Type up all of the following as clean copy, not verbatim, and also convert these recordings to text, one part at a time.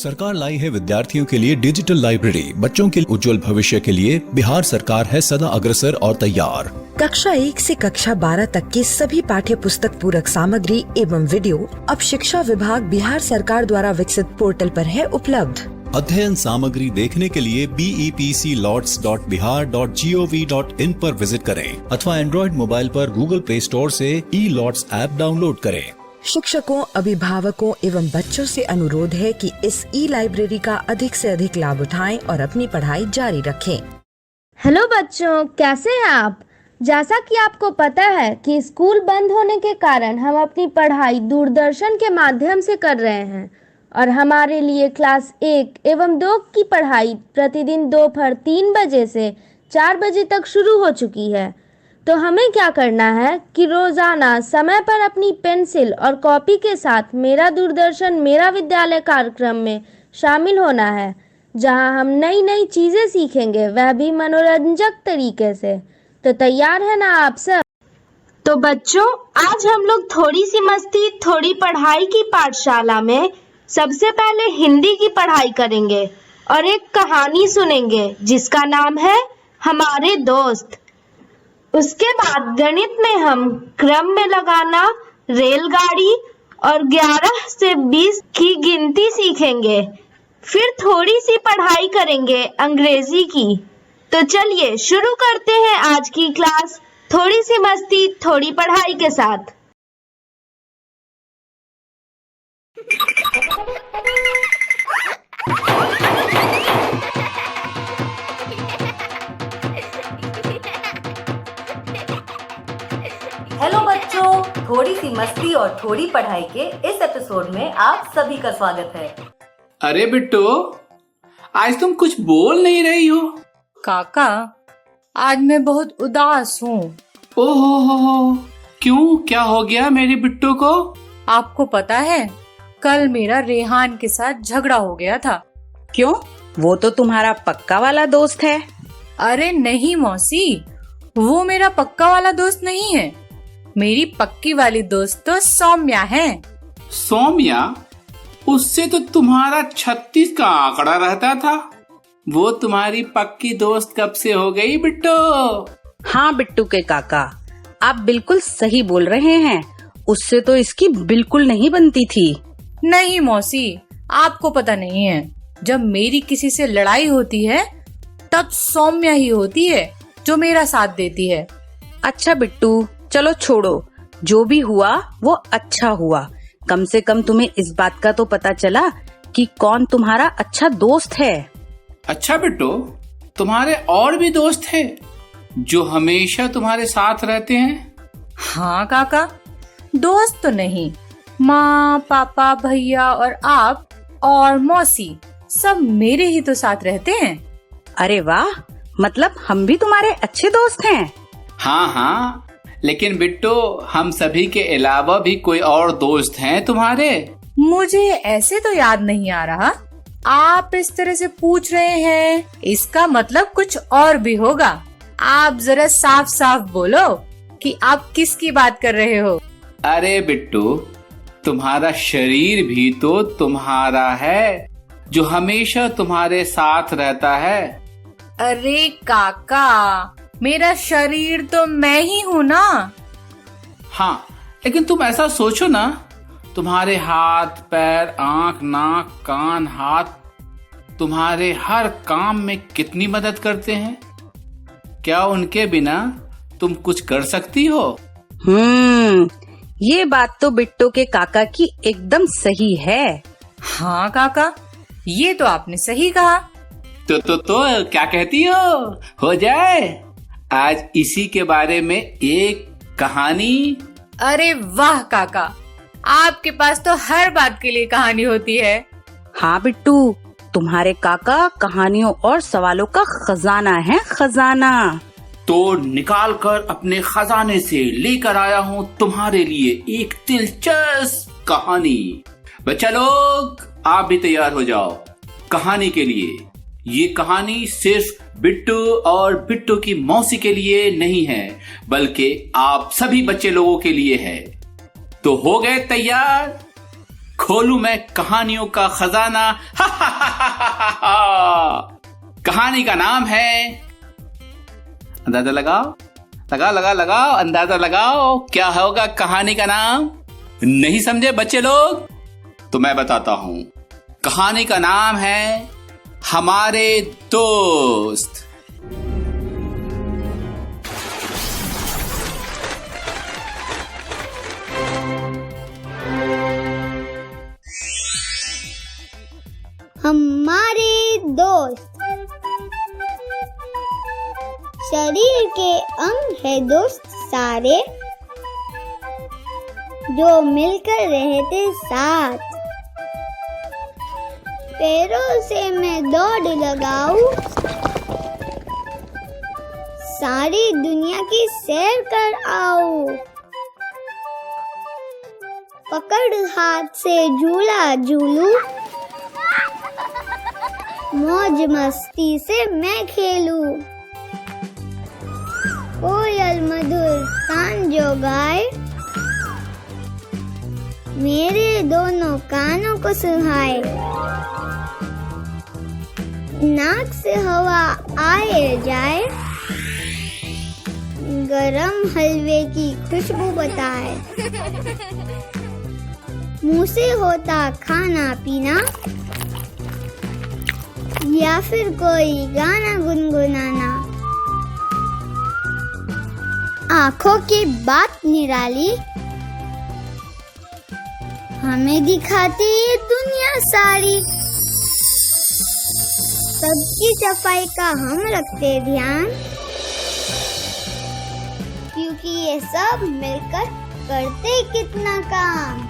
सरकार लाई है विद्यार्थियों के लिए डिजिटल लाइब्रेरी। बच्चों के उज्जवल भविष्य के लिए बिहार सरकार है सदा अग्रसर और तैयार। कक्षा 1 से कक्षा 12 तक की सभी पाठ्य पुस्तक पूरक सामग्री एवं वीडियो अब शिक्षा विभाग बिहार सरकार द्वारा विकसित पोर्टल पर है उपलब्ध। अध्ययन सामग्री देखने के लिए BEPCLOTS.bihar.gov.in पर विजिट करें अथवा एंड्रॉइड मोबाइल पर गूगल प्ले स्टोर से E-LOTS ऐप डाउनलोड करें। शिक्षकों, अभिभावकों एवं बच्चों से अनुरोध है कि इस लाइब्रेरी का अधिक से अधिक लाभ उठाएं और अपनी पढ़ाई जारी रखें। हेलो बच्चों, कैसे हैं आप? जैसा कि आपको पता है कि स्कूल बंद होने के कारण हम अपनी पढ़ाई दूरदर्शन के माध्यम से कर रहे हैं और हमारे लिए क्लास 1 एवं 2 की पढ़ाई प्रतिदिन दोपहर 3 बजे से 4 बजे तक शुरू हो चुकी है। तो हमें क्या करना है कि रोज़ाना समय पर अपनी पेंसिल और कॉपी के साथ मेरा दूरदर्शन मेरा विद्यालय कार्यक्रम में शामिल होना है, जहां हम नई नई चीज़ें सीखेंगे, वह भी मनोरंजक तरीके से। तो तैयार है ना आप सब? तो बच्चों, आज हम लोग थोड़ी सी मस्ती थोड़ी पढ़ाई की पाठशाला में सबसे पहले हिंदी की पढ़ाई करेंगे और एक कहानी सुनेंगे जिसका नाम है हमारे दोस्त। उसके बाद गणित में हम क्रम में लगाना, रेलगाड़ी और 11 से 20 की गिनती सीखेंगे। फिर थोड़ी सी पढ़ाई करेंगे अंग्रेजी की। तो चलिए शुरू करते हैं आज की क्लास थोड़ी सी मस्ती थोड़ी पढ़ाई के साथ। हेलो बच्चों, थोड़ी सी मस्ती और थोड़ी पढ़ाई के इस एपिसोड में आप सभी का स्वागत है। अरे बिट्टू, आज तुम कुछ बोल नहीं रही हो। काका, आज मैं बहुत उदास हूँ। ओहो हो, क्यों? क्या हो गया मेरी बिट्टू को? आपको पता है, कल मेरा रेहान के साथ झगड़ा हो गया था। क्यों? वो तो तुम्हारा पक्का वाला दोस्त है। अरे नहीं मौसी, वो मेरा पक्का वाला दोस्त नहीं है। मेरी पक्की वाली दोस्त तो सौम्या है। सौम्या? उससे तो तुम्हारा 36 का आंकड़ा रहता था। वो तुम्हारी पक्की दोस्त कब से हो गई बिट्टू? हाँ बिट्टू के काका, आप बिल्कुल सही बोल रहे हैं। उससे तो इसकी बिल्कुल नहीं बनती थी। नहीं मौसी, आपको पता नहीं है, जब मेरी किसी से लड़ाई होती है तब सौम्या ही होती है जो मेरा साथ देती है। अच्छा बिट्टू, चलो छोड़ो, जो भी हुआ वो अच्छा हुआ। कम से कम तुम्हें इस बात का तो पता चला कि कौन तुम्हारा अच्छा दोस्त है। अच्छा बिट्टू, तुम्हारे और भी दोस्त हैं जो हमेशा तुम्हारे साथ रहते हैं? हाँ काका, दोस्त तो नहीं, माँ, पापा, भैया और आप और मौसी सब मेरे ही तो साथ रहते हैं। अरे वाह, मतलब हम भी तुम्हारे अच्छे दोस्त हैं। हाँ हाँ, लेकिन बिट्टू, हम सभी के अलावा भी कोई और दोस्त हैं तुम्हारे? मुझे ऐसे तो याद नहीं आ रहा। आप इस तरह से पूछ रहे हैं, इसका मतलब कुछ और भी होगा। आप जरा साफ साफ बोलो कि आप किसकी बात कर रहे हो। अरे बिट्टू, तुम्हारा शरीर भी तो तुम्हारा है, जो हमेशा तुम्हारे साथ रहता है। अरे काका, मेरा शरीर तो मैं ही हूँ ना। हाँ, लेकिन तुम ऐसा सोचो ना, तुम्हारे हाथ, पैर, आंख, नाक, कान, हाथ तुम्हारे हर काम में कितनी मदद करते हैं। क्या उनके बिना तुम कुछ कर सकती हो? ये बात तो बिट्टू के काका की एकदम सही है। हाँ काका, ये तो आपने सही कहा। तो क्या कहती हो जाए आज इसी के बारे में एक कहानी? अरे वाह काका, आपके पास तो हर बात के लिए कहानी होती है। हाँ बिट्टू, तुम्हारे काका कहानियों और सवालों का खजाना है, खजाना। तो निकाल कर अपने खजाने से लेकर आया हूँ तुम्हारे लिए एक दिलचस्प कहानी। बच्चा लोग, आप भी तैयार हो जाओ कहानी के लिए। ये कहानी सिर्फ बिट्टू और बिट्टू की मौसी के लिए नहीं है, बल्कि आप सभी बच्चे लोगों के लिए है। तो हो गए तैयार? खोलूं मैं कहानियों का खजाना। कहानी का नाम है, अंदाजा लगाओ, लगाओ, अंदाजा लगाओ, क्या होगा कहानी का नाम? नहीं समझे बच्चे लोग? तो मैं बताता हूं। कहानी का नाम है हमारे दोस्त। हमारे दोस्त। शरीर के अंग है दोस्त सारे, जो मिलकर रहते साथ। पैरों से मैं दौड़ लगाऊं, सारी दुनिया की सैर कर आऊं। पकड़ हाथ से झूला झूलूं, मौज मस्ती से मैं खेलूं। कोयल मधुर कान जो गाए, मेरे दोनों कानों को सुहाए। नाक से हवा आए जाए, गरम हलवे की खुशबू बताए। मुंह से होता खाना पीना, या फिर कोई गाना गुनगुनाना। आंखों की बात निराली, हमें दिखाती ये दुनिया सारी। सबकी सफाई का हम रखते ध्यान, क्योंकि ये सब मिलकर करते कितना काम।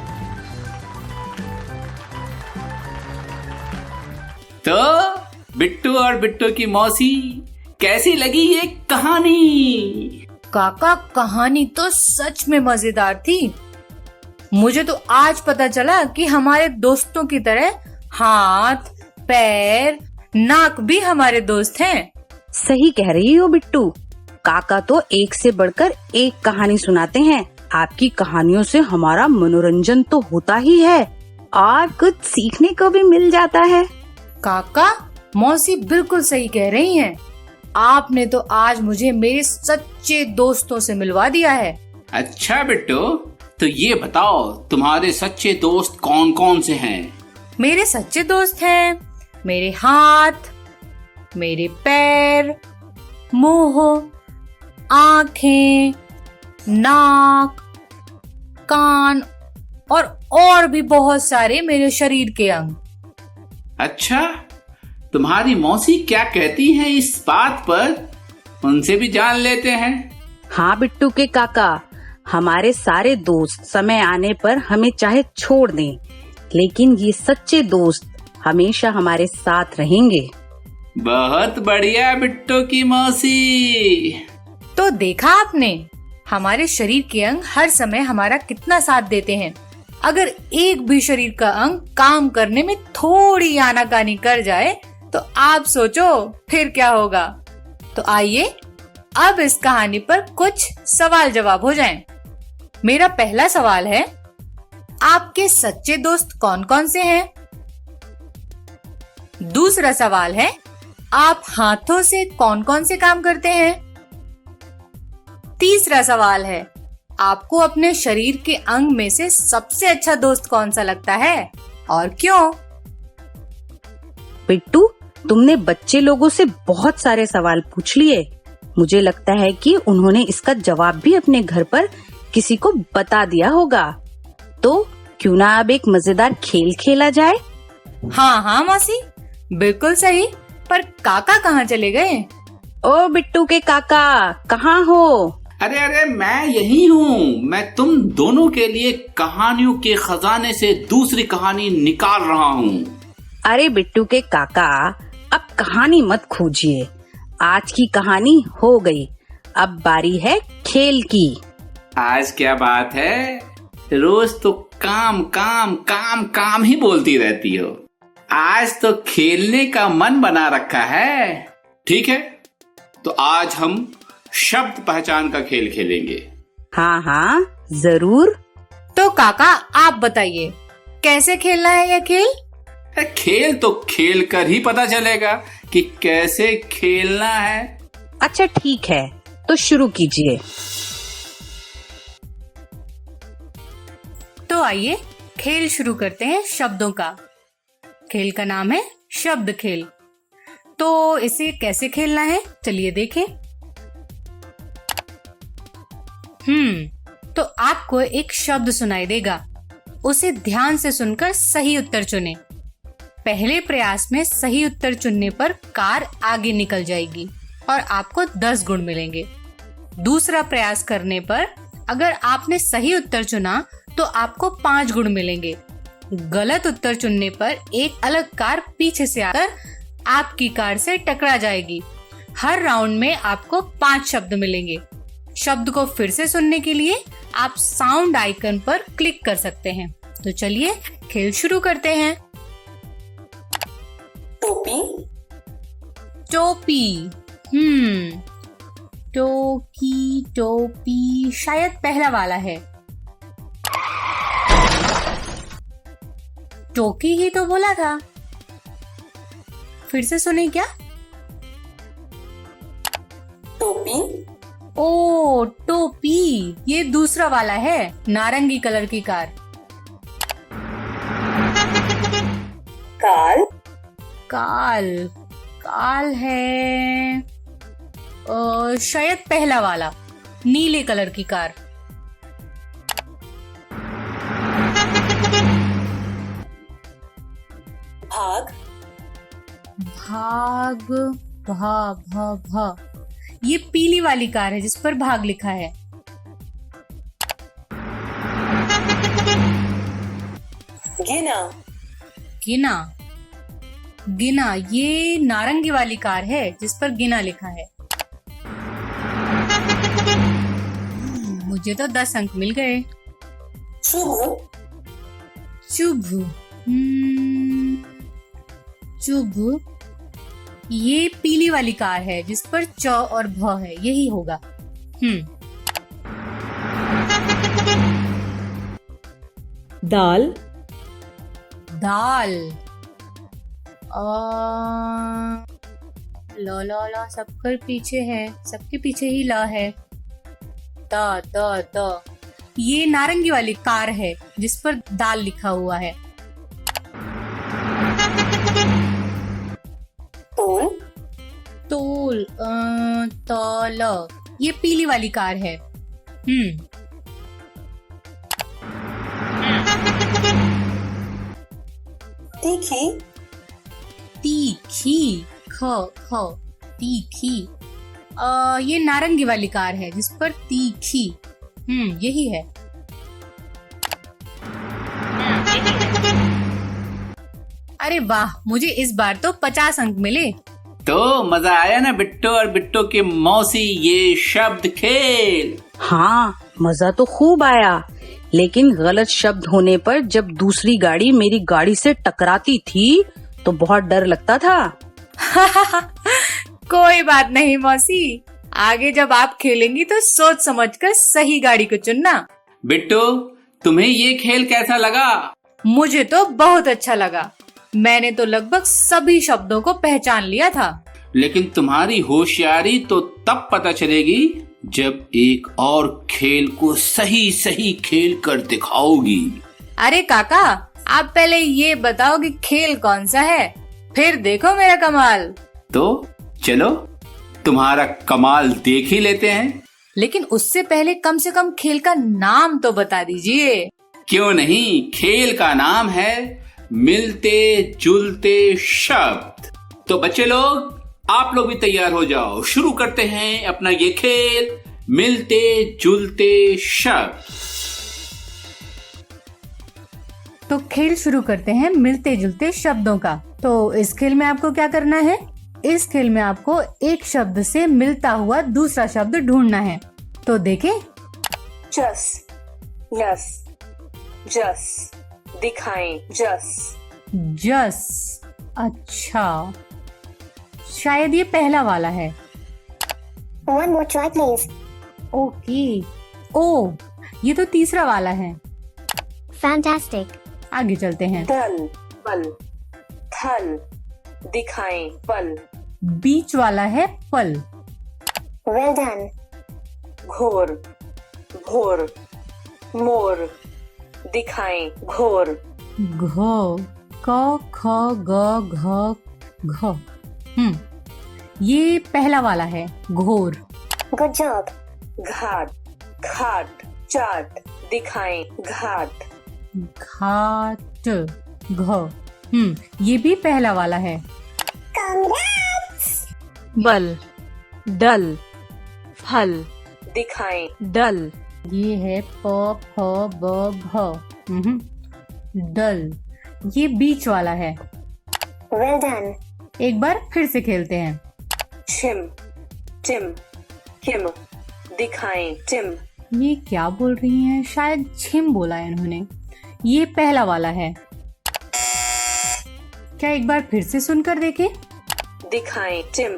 तो बिट्टू और बिट्टू की मौसी, कैसी लगी ये कहानी? काका, कहानी तो सच में मजेदार थी। मुझे तो आज पता चला कि हमारे दोस्तों की तरह हाथ, पैर, नाक भी हमारे दोस्त हैं। सही कह रही हो बिट्टू। काका तो एक से बढ़कर एक कहानी सुनाते हैं। आपकी कहानियों से हमारा मनोरंजन तो होता ही है और कुछ सीखने को भी मिल जाता है। काका, मौसी बिल्कुल सही कह रही हैं। आपने तो आज मुझे मेरे सच्चे दोस्तों से मिलवा दिया है। अच्छा बिट्टू, तो ये बताओ तुम्हारे सच्चे दोस्त कौन कौन से हैं? मेरे सच्चे दोस्त हैं मेरे हाथ, मेरे पैर, मुंह, आँखें, नाक, कान और भी बहुत सारे मेरे शरीर के अंग। अच्छा, तुम्हारी मौसी क्या कहती हैं इस बात पर? उनसे भी जान लेते हैं। हाँ बिट्टू के काका, हमारे सारे दोस्त समय आने पर हमें चाहे छोड़ दें, लेकिन ये सच्चे दोस्त हमेशा हमारे साथ रहेंगे। बहुत बढ़िया बिट्टू की मौसी। तो देखा आपने, हमारे शरीर के अंग हर समय हमारा कितना साथ देते हैं। अगर एक भी शरीर का अंग काम करने में थोड़ी आनाकानी कर जाए तो आप सोचो फिर क्या होगा। तो आइए अब इस कहानी पर कुछ सवाल जवाब हो जाएं। मेरा पहला सवाल है, आपके सच्चे दोस्त कौन कौन से हैं? दूसरा सवाल है, आप हाथों से कौन कौन से काम करते हैं? तीसरा सवाल है, आपको अपने शरीर के अंग में से सबसे अच्छा दोस्त कौन सा लगता है और क्यों? बिट्टू, तुमने बच्चे लोगों से बहुत सारे सवाल पूछ लिए। मुझे लगता है कि उन्होंने इसका जवाब भी अपने घर पर किसी को बता दिया होगा। तो क्यों ना अब एक मजेदार खेल खेला जाए? हाँ मौसी, बिल्कुल सही। पर काका कहाँ चले गए? ओ बिट्टू के काका, कहाँ हो? अरे मैं यही हूँ। मैं तुम दोनों के लिए कहानियों के खजाने से दूसरी कहानी निकाल रहा हूँ। अरे बिट्टू के काका, अब कहानी मत खोजिए। आज की कहानी हो गई, अब बारी है खेल की। आज क्या बात है, रोज तो काम काम काम काम ही बोलती रहती हो। आज तो खेलने का मन बना रखा है। ठीक है, तो आज हम शब्द पहचान का खेल खेलेंगे। हाँ जरूर। तो काका आप बताइए, कैसे खेलना है यह खेल? खेल तो खेल कर ही पता चलेगा कि कैसे खेलना है। अच्छा ठीक है, तो शुरू कीजिए। तो आइए खेल शुरू करते हैं शब्दों का। खेल का नाम है शब्द खेल। तो इसे कैसे खेलना है चलिए देखें। तो आपको एक शब्द सुनाई देगा, उसे ध्यान से सुनकर सही उत्तर चुनें। पहले प्रयास में सही उत्तर चुनने पर कार आगे निकल जाएगी और आपको 10 गुण मिलेंगे। दूसरा प्रयास करने पर अगर आपने सही उत्तर चुना तो आपको 5 गुण मिलेंगे। गलत उत्तर चुनने पर एक अलग कार पीछे से आकर आपकी कार से टकरा जाएगी। हर राउंड में आपको 5 शब्द मिलेंगे। शब्द को फिर से सुनने के लिए आप साउंड आइकन पर क्लिक कर सकते हैं। तो चलिए खेल शुरू करते हैं। टोपी, टोपी। टोपी शायद पहला वाला है। टोकी ही तो बोला था। फिर से सुने क्या? टोपी, ओ टोपी, ये दूसरा वाला है, नारंगी कलर की कार। काल, काल है शायद पहला वाला, नीले कलर की कार। भाग, भाग ये पीली वाली कार है जिस पर भाग लिखा है। गिना ये नारंगी वाली कार है जिस पर गिना लिखा है। मुझे तो 10 अंक मिल गए। चुभ ये पीली वाली कार है जिस पर च और भ है, यही होगा। दाल, ला सबके पीछे है, सबके पीछे ही ला है। द ये नारंगी वाली कार है जिस पर दाल लिखा हुआ है। तोल तौल ये पीली वाली कार है। तीखी ख तीखी ये नारंगी वाली कार है जिस पर तीखी यही है। अरे वाह, मुझे इस बार तो 50 अंक मिले। तो मजा आया ना बिट्टू और बिट्टू की मौसी ये शब्द खेल? हाँ, मजा तो खूब आया, लेकिन गलत शब्द होने पर जब दूसरी गाड़ी मेरी गाड़ी से टकराती थी तो बहुत डर लगता था। कोई बात नहीं मौसी, आगे जब आप खेलेंगी तो सोच समझकर सही गाड़ी को चुनना। बिट्टू, तुम्हें ये खेल कैसा लगा? मुझे तो बहुत अच्छा लगा। मैंने तो लगभग सभी शब्दों को पहचान लिया था। लेकिन तुम्हारी होशियारी तो तब पता चलेगी जब एक और खेल को सही सही खेल कर दिखाओगी। अरे काका, आप पहले ये बताओ कि खेल कौन सा है, फिर देखो मेरा कमाल। तो चलो तुम्हारा कमाल देख ही लेते हैं। लेकिन उससे पहले कम से कम खेल का नाम तो बता दीजिए। क्यों नहीं, खेल का नाम है मिलते जुलते शब्द। तो बच्चे लोग, आप लोग भी तैयार हो जाओ, शुरू करते हैं अपना ये खेल मिलते जुलते शब्द। तो खेल शुरू करते हैं मिलते जुलते शब्दों का। तो इस खेल में आपको क्या करना है? इस खेल में आपको एक शब्द से मिलता हुआ दूसरा शब्द ढूंढना है। तो देखें। जस, यस, जस, दिखाएं, जस। जस, अच्छा, शायद ये पहला वाला है। One more try, please. Okay, ओ, ये तो तीसरा वाला है। Fantastic. आगे चलते हैं। दल पल, थल दिखाएं पल, बीच वाला है पल। Well done. घोर भोर, मोर दिखाएं घोर, घ क ख ग घ घ। ये पहला वाला है घोर। Good job. घाट घाट चाट दिखाएं घाट, घाट घ। ये भी पहला वाला है। कांग्रेट्स। बल, डल, फल, दिखाएं डल, ये है प फ ब भ। डल, ये बीच वाला है। Well done. एक बार फिर से खेलते हैं। छिम टिम किम दिखाएं टिम, ये क्या बोल रही हैं? शायद छिम बोला है इन्होंने। ये पहला वाला है। क्या एक बार फिर से सुनकर देखें? दिखाएं टिम,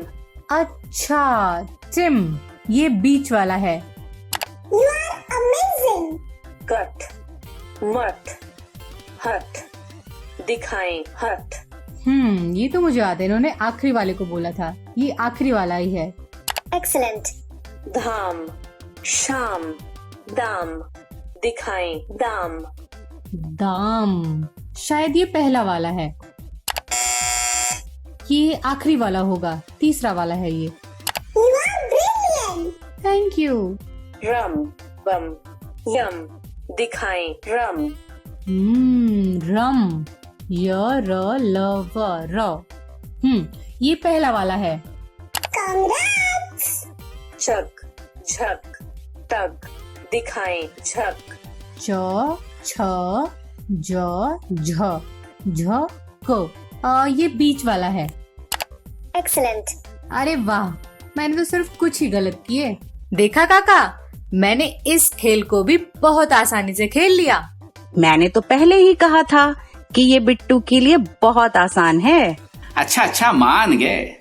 अच्छा, टिम, ये बीच वाला है। You are amazing. कट मट हट दिखाएं हट, ये तो मुझे याद है, इन्होंने आखिरी वाले को बोला था। ये आखिरी वाला ही है। एक्सीलेंट। धाम शाम दाम दिखाएं दाम, दाम, शायद ये पहला वाला है। ये आखिरी वाला होगा, तीसरा वाला है ये। You are brilliant. Thank you. रम बम यम दिखाएं रम, रम, य र ल व र। ये पहला वाला है। कांग्रेट्स। चक झक तक दिखाएं झक, च छ ज झ झ क। ये बीच वाला है। एक्सीलेंट। अरे वाह, मैंने तो सिर्फ कुछ ही गलत किए। देखा काका, मैंने इस खेल को भी बहुत आसानी से खेल लिया। मैंने तो पहले ही कहा था कि ये बिट्टू के लिए बहुत आसान है। अच्छा मान गए।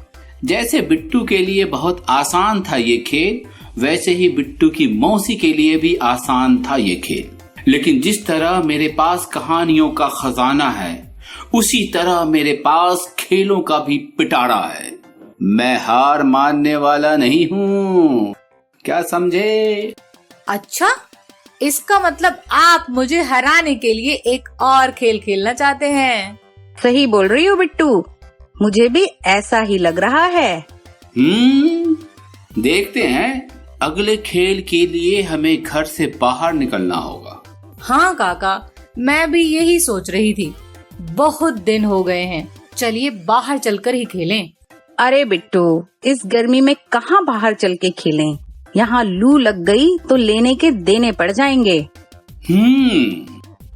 जैसे बिट्टू के लिए बहुत आसान था ये खेल, वैसे ही बिट्टू की मौसी के लिए भी आसान था ये खेल। लेकिन जिस तरह मेरे पास कहानियों का खजाना है, उसी तरह मेरे पास खेलों का भी पिटारा है। मैं हार मानने वाला नहीं हूँ, क्या समझे? अच्छा, इसका मतलब आप मुझे हराने के लिए एक और खेल खेलना चाहते हैं। सही बोल रही हो बिट्टू, मुझे भी ऐसा ही लग रहा है। देखते हैं। अगले खेल के लिए हमें घर से बाहर निकलना होगा। हाँ काका, मैं भी यही सोच रही थी। बहुत दिन हो गए हैं, चलिए बाहर चलकर ही खेलें। अरे बिट्टू, इस गर्मी में कहाँ बाहर चल के खेलें? यहाँ लू लग गई तो लेने के देने पड़ जाएंगे।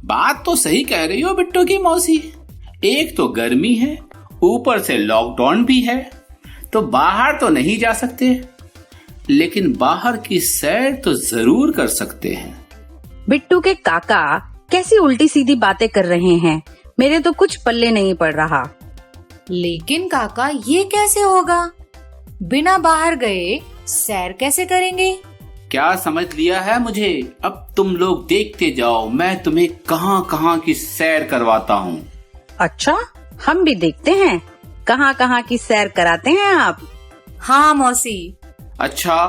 बात तो सही कह रही हो बिट्टू की मौसी। एक तो गर्मी है, ऊपर से लॉकडाउन भी है, तो बाहर तो नहीं जा सकते, लेकिन बाहर की सैर तो जरूर कर सकते हैं। बिट्टू के काका कैसी उल्टी सीधी बातें कर रहे हैं, मेरे तो कुछ पल्ले नहीं पड़ रहा। लेकिन काका, ये कैसे होगा? बिना बाहर गए सैर कैसे करेंगे? क्या समझ लिया है मुझे? अब तुम लोग देखते जाओ, मैं तुम्हें कहाँ कहाँ की सैर करवाता हूँ। अच्छा, हम भी देखते हैं कहाँ कहाँ की सैर कराते हैं आप। हाँ मौसी। अच्छा,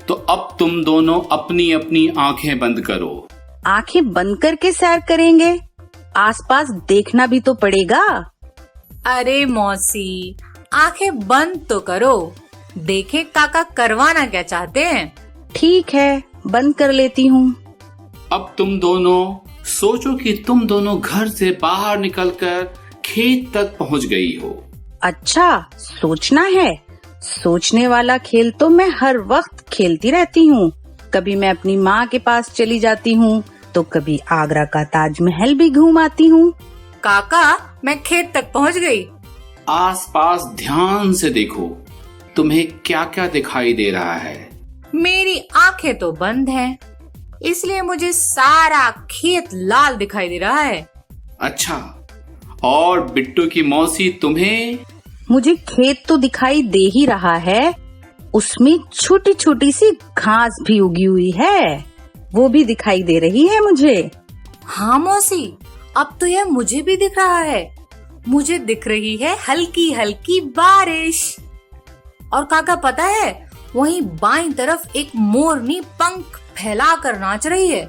तो अब तुम दोनों अपनी अपनी आंखें बंद करो। आंखें बंद करके सैर करेंगे? आसपास देखना भी तो पड़ेगा। अरे मौसी, आंखें बंद तो करो, देखें काका करवाना क्या चाहते हैं। ठीक है, बंद कर लेती हूँ। अब तुम दोनों सोचो कि तुम दोनों घर से बाहर निकलकर खेत तक पहुँच गई हो। अच्छा, सोचना है। सोचने वाला खेल तो मैं हर वक्त खेलती रहती हूँ। कभी मैं अपनी माँ के पास चली जाती हूँ, तो कभी आगरा का ताजमहल भी घूम आती हूँ। काका, मैं खेत तक पहुँच गई। आसपास ध्यान से देखो, तुम्हें क्या क्या दिखाई दे रहा है? मेरी आंखें तो बंद हैं, इसलिए मुझे सारा खेत लाल दिखाई दे रहा है। अच्छा, और बिट्टू की मौसी तुम्हें? मुझे खेत तो दिखाई दे ही रहा है, उसमें छोटी छोटी सी घास भी उगी हुई है, वो भी दिखाई दे रही है मुझे। हाँ मौसी, अब तो यह मुझे भी दिख रहा है। मुझे दिख रही है हल्की हल्की बारिश। और काका पता है, वहीं बाईं तरफ एक मोरनी पंख फैलाकर नाच रही है।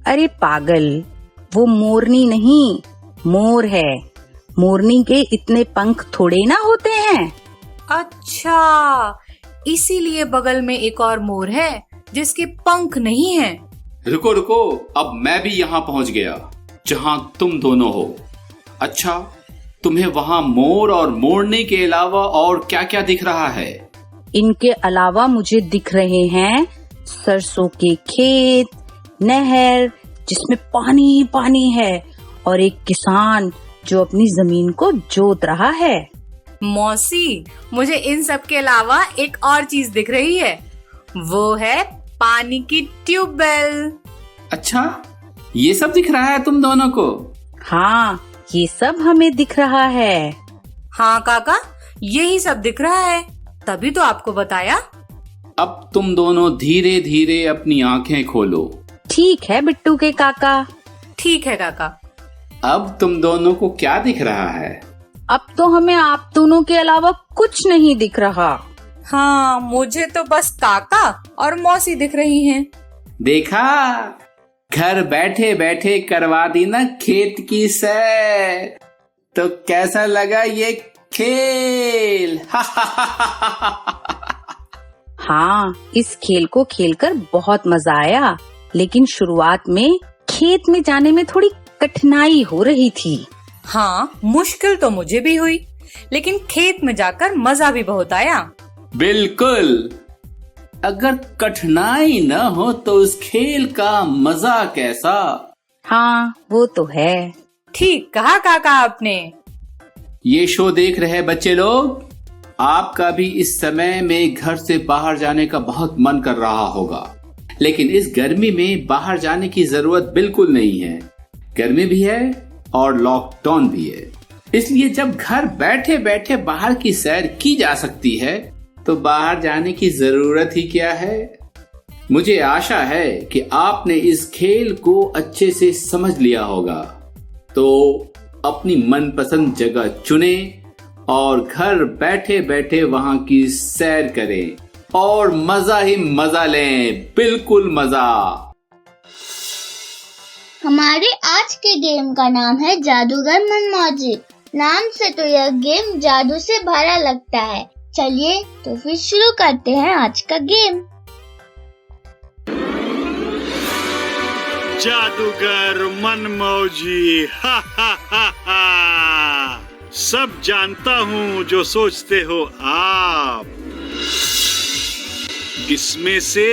अरे पागल, वो मोरनी नहीं, मोर है। मोरनी के इतने पंख थोड़े ना होते हैं। अच्छा, इसीलिए बगल में एक और मोर है जिसके पंख नहीं हैं। रुको रुको, अब मैं भी यहाँ पहुँच गया जहाँ तुम दोनों हो। अच्छा, तुम्हें वहाँ मोर और मोरनी के अलावा और क्या क्या दिख रहा है? इनके अलावा मुझे दिख रहे हैं सरसों के खेत, नहर जिसमें पानी ही पानी है, और एक किसान जो अपनी जमीन को जोत रहा है। मौसी, मुझे इन सब के अलावा एक और चीज दिख रही है, वो है पानी की ट्यूबवेल। अच्छा, ये सब दिख रहा है तुम दोनों को? हाँ, ये सब हमें दिख रहा है। हाँ काका, यही सब दिख रहा है, तभी तो आपको बताया। अब तुम दोनों धीरे धीरे अपनी आंखें खोलो। ठीक है बिट्टू के काका। ठीक है काका। अब तुम दोनों को क्या दिख रहा है? अब तो हमें आप दोनों के अलावा कुछ नहीं दिख रहा। हाँ, मुझे तो बस काका और मौसी दिख रही हैं। देखा, घर बैठे बैठे करवा दी ना खेत की सैर। तो कैसा लगा ये खेल? हाँ, इस खेल को खेलकर बहुत मजा आया, लेकिन शुरुआत में खेत में जाने में थोड़ी कठिनाई हो रही थी। हाँ, मुश्किल तो मुझे भी हुई, लेकिन खेत में जाकर मजा भी बहुत आया। बिल्कुल, अगर कठिनाई न हो तो उस खेल का मजा कैसा? हाँ, वो तो है। ठीक कहा काका आपने। ये शो देख रहे बच्चे लोग, आपका भी इस समय में घर से बाहर जाने का बहुत मन कर रहा होगा, लेकिन इस गर्मी में बाहर जाने की जरूरत बिल्कुल नहीं है। गर्मी भी है और लॉकडाउन भी है, इसलिए जब घर बैठे बैठे बाहर की सैर की जा सकती है तो बाहर जाने की जरूरत ही क्या है। मुझे आशा है कि आपने इस खेल को अच्छे से समझ लिया होगा, तो अपनी मनपसंद जगह चुने और घर बैठे बैठे वहां की सैर करें और मजा ही मजा लें, बिल्कुल मजा। हमारे आज के गेम का नाम है जादूगर मनमौजी। नाम से तो यह गेम जादू से भरा लगता है। चलिए तो फिर शुरू करते हैं आज का गेम। जादूगर मनमौजी, हा हा हा हा। सब जानता हूँ जो सोचते हो आप। इसमें से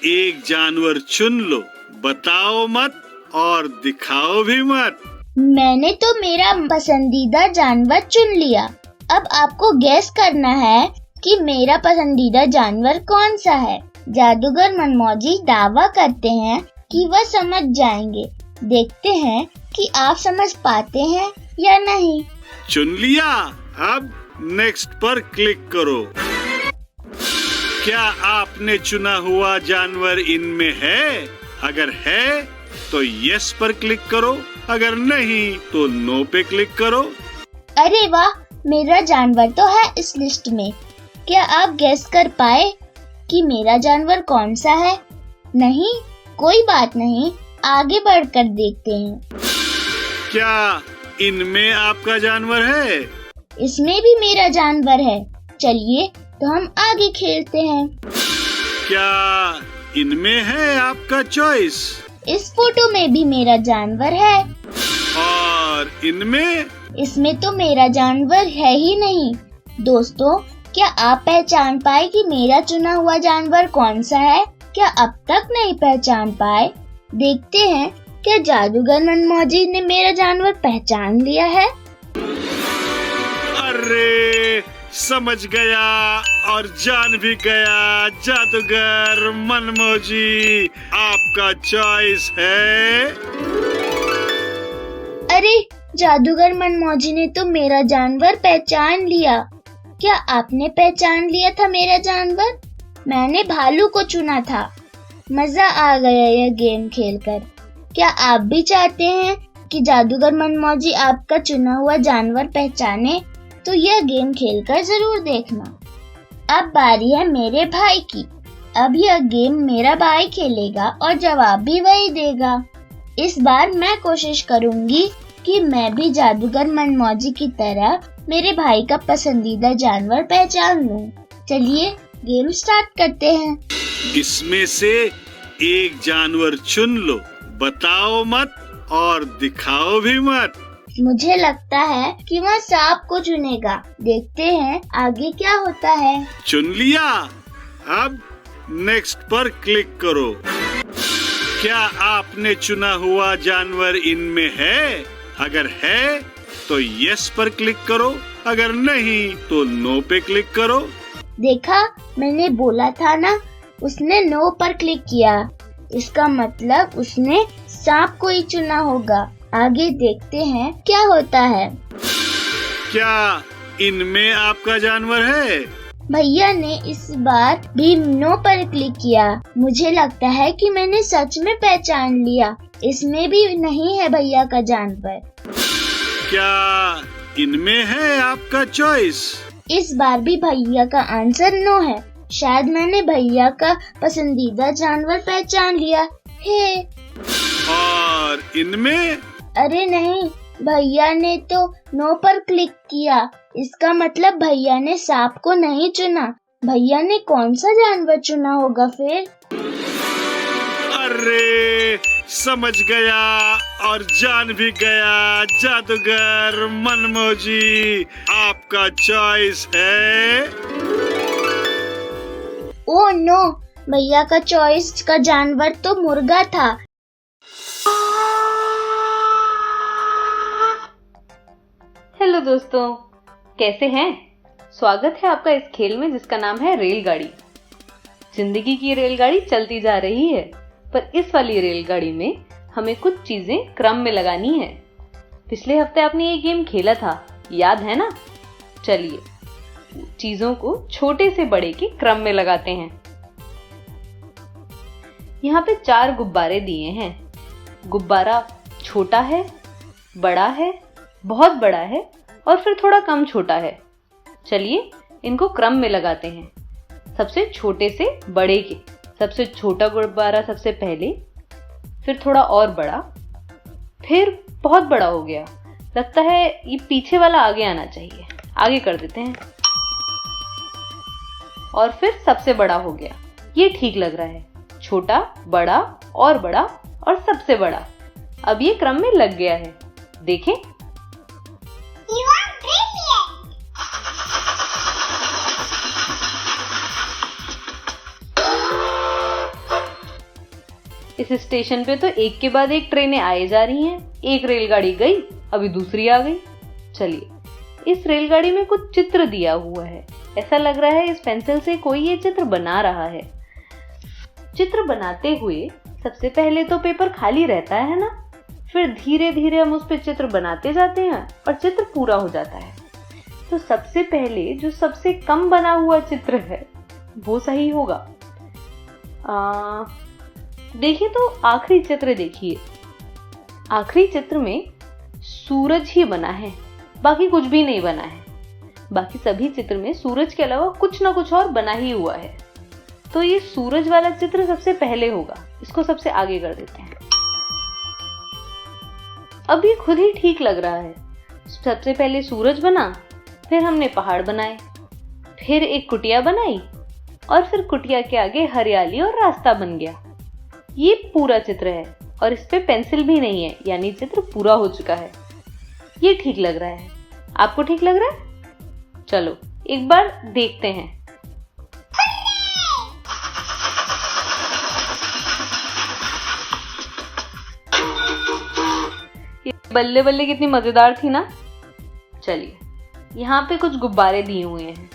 एक जानवर चुन लो, बताओ मत और दिखाओ भी मत। मैंने तो मेरा पसंदीदा जानवर चुन लिया। अब आपको गैस करना है कि मेरा पसंदीदा जानवर कौन सा है। जादूगर मनमौजी दावा करते हैं कि वह समझ जाएंगे। देखते हैं कि आप समझ पाते हैं या नहीं। चुन लिया, अब नेक्स्ट पर क्लिक करो। क्या आपने चुना हुआ जानवर इनमें है? अगर है तो यस पर क्लिक करो, अगर नहीं तो नो पे क्लिक करो। अरे वाह, मेरा जानवर तो है इस लिस्ट में। क्या आप गैस कर पाए कि मेरा जानवर कौन सा है? नहीं, कोई बात नहीं, आगे बढ़कर देखते हैं। क्या इनमें आपका जानवर है? इसमें भी मेरा जानवर है। चलिए तो हम आगे खेलते हैं। क्या इनमें है आपका चॉइस? इस फोटो में भी मेरा जानवर है। और इनमें? इसमें तो मेरा जानवर है ही नहीं। दोस्तों, क्या आप पहचान पाए कि मेरा चुना हुआ जानवर कौन सा है? क्या अब तक नहीं पहचान पाए? देखते हैं क्या जादूगर मनमौजी ने मेरा जानवर पहचान लिया है। अरे, समझ गया और जान भी गया। जादूगर मनमौजी, आपका चॉइस है। अरे, जादूगर मनमौजी ने तो मेरा जानवर पहचान लिया। क्या आपने पहचान लिया था मेरा जानवर? मैंने भालू को चुना था। मजा आ गया यह गेम खेलकर। क्या आप भी चाहते हैं कि जादूगर मनमौजी आपका चुना हुआ जानवर पहचाने तो यह गेम खेलकर जरूर देखना। अब बारी है मेरे भाई की। अब यह गेम मेरा भाई खेलेगा और जवाब भी वही देगा। इस बार मैं कोशिश करूंगी कि मैं भी जादूगर मनमौजी की तरह मेरे भाई का पसंदीदा जानवर पहचान लूं। चलिए गेम स्टार्ट करते हैं। इसमें से एक जानवर चुन लो, बताओ मत और दिखाओ भी मत। मुझे लगता है कि वह सांप को चुनेगा। देखते हैं आगे क्या होता है। चुन लिया। अब नेक्स्ट पर क्लिक करो। क्या आपने चुना हुआ जानवर इनमें है? अगर है तो यस पर क्लिक करो, अगर नहीं तो नो पे क्लिक करो। देखा, मैंने बोला था ना, उसने नो पर क्लिक किया। इसका मतलब उसने सांप को ही चुना होगा। आगे देखते हैं क्या होता है। क्या इनमें आपका जानवर है? भैया ने इस बार भी नो पर क्लिक किया। मुझे लगता है कि मैंने सच में पहचान लिया। इसमें भी नहीं है भैया का जानवर। क्या इनमें है आपका चॉइस? इस बार भी भैया का आंसर नो है। शायद मैंने भैया का पसंदीदा जानवर पहचान लिया है। और इनमें? अरे नहीं, भैया ने तो नो पर क्लिक किया। इसका मतलब भैया ने सांप को नहीं चुना। भैया ने कौन सा जानवर चुना होगा फिर? अरे समझ गया और जान भी गया। जादूगर मनमौजी, आपका चॉइस है। ओह नो, भैया का चॉइस का जानवर तो मुर्गा था। हेलो दोस्तों, कैसे हैं? स्वागत है आपका इस खेल में जिसका नाम है रेलगाड़ी। जिंदगी की रेलगाड़ी चलती जा रही है, पर इस वाली रेलगाड़ी में हमें कुछ चीजें क्रम में लगानी है। पिछले हफ्ते आपने ये गेम खेला था, याद है ना? चलिए चीजों को छोटे से बड़े के क्रम में लगाते हैं। यहाँ पे 4 गुब्बारे दिए हैं। गुब्बारा छोटा है, बड़ा है, बहुत बड़ा है और फिर थोड़ा कम छोटा है। चलिए इनको क्रम में लगाते हैं, सबसे छोटे से बड़े के। सबसे छोटा गुब्बारा सबसे पहले, फिर थोड़ा और बड़ा, फिर बहुत बड़ा हो गया। लगता है ये पीछे वाला आगे आना चाहिए। आगे कर देते हैं। और फिर सबसे बड़ा हो गया। ये ठीक लग रहा है। छोटा, बड़ा और सबसे बड़ा। अब ये क्रम में लग गया है। देखें, इस स्टेशन पे तो एक के बाद एक ट्रेनें आए जा रही हैं। एक रेलगाड़ी गई, अभी दूसरी आ गई। चलिए इस रेलगाड़ी में कुछ चित्र दिया हुआ है। ऐसा लग रहा है इस पेंसिल से कोई ये चित्र बना रहा है। चित्र बनाते हुए सबसे पहले तो पेपर खाली रहता है ना, फिर धीरे धीरे हम उस पर चित्र बनाते जाते हैं और चित्र पूरा हो जाता है। तो सबसे पहले जो सबसे कम बना हुआ चित्र है वो सही होगा। देखिए तो आखिरी चित्र देखिए। आखिरी चित्र में सूरज ही बना है, बाकी कुछ भी नहीं बना है। बाकी सभी चित्र में सूरज के अलावा कुछ ना कुछ और बना ही हुआ है। तो ये सूरज वाला चित्र सबसे पहले होगा। इसको सबसे आगे कर देते हैं। अब ये खुद ही ठीक लग रहा है। सबसे पहले सूरज बना, फिर हमने पहाड़ बनाए, फिर एक कुटिया बनाई और फिर कुटिया के आगे हरियाली और रास्ता बन गया। ये पूरा चित्र है और इस पे पेंसिल भी नहीं है, यानी चित्र पूरा हो चुका है। ये ठीक लग रहा है। आपको ठीक लग रहा है? चलो एक बार देखते हैं। ये बल्ले बल्ले कितनी मजेदार थी ना। चलिए यहाँ पे कुछ गुब्बारे दिए हुए हैं।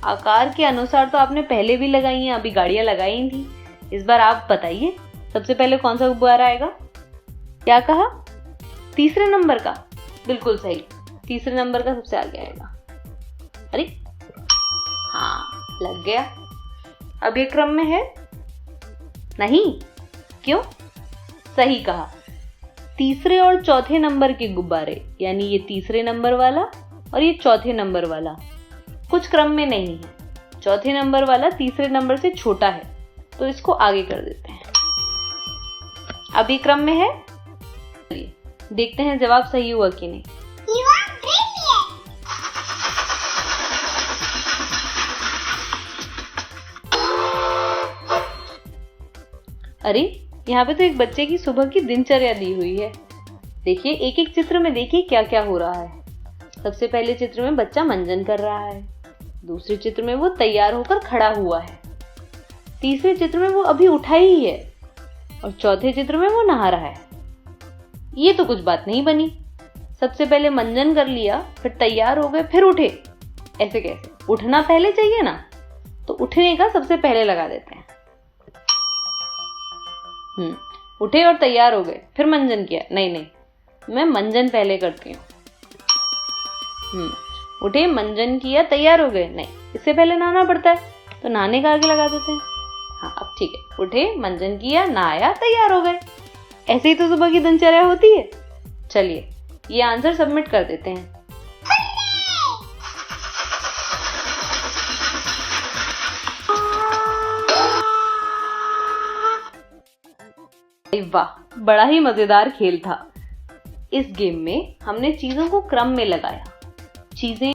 आकार के अनुसार तो आपने पहले भी लगाई हैं, अभी गाड़ियां लगाई थी। इस बार आप बताइए सबसे पहले कौन सा गुब्बारा आएगा? क्या कहा? तीसरे नंबर का? बिल्कुल सही, तीसरे नंबर का सबसे आगे आएगा। अरे हाँ, लग गया। अब ये क्रम में है नहीं? क्यों? सही कहा, तीसरे और चौथे नंबर के गुब्बारे, यानी ये तीसरे नंबर वाला और ये चौथे नंबर वाला कुछ क्रम में नहीं है। चौथे नंबर वाला तीसरे नंबर से छोटा है, तो इसको आगे कर देते हैं। अब ये क्रम में है। चलिए देखते हैं जवाब सही हुआ कि नहीं। अरे यहाँ पे तो एक बच्चे की सुबह की दिनचर्या दी हुई है। देखिए एक एक चित्र में देखिए क्या क्या हो रहा है। सबसे पहले चित्र में बच्चा मंजन कर रहा है, दूसरे चित्र में वो तैयार होकर खड़ा हुआ है, तीसरे चित्र में वो अभी उठा ही है और चौथे चित्र में वो नहा रहा है। ये तो कुछ बात नहीं बनी। सबसे पहले मंजन कर लिया, फिर तैयार हो गए, फिर उठे। ऐसे कैसे? उठना पहले चाहिए ना, तो उठने का सबसे पहले लगा देते हैं। उठे और तैयार हो गए, फिर मंजन किया। नहीं, मैं मंजन पहले करती हूँ। उठे, मंजन किया, तैयार हो गए। नहीं, इससे पहले नहाना पड़ता है, तो नहाने का आगे लगा देते हैं। हाँ अब ठीक है। उठे, मंजन किया, नहाया, तैयार हो गए। ऐसे ही तो सुबह की दिनचर्या होती है। चलिए ये आंसर सबमिट कर देते हैं। वाह, बड़ा ही मजेदार खेल था। इस गेम में हमने चीजों को क्रम में लगाया। चीजें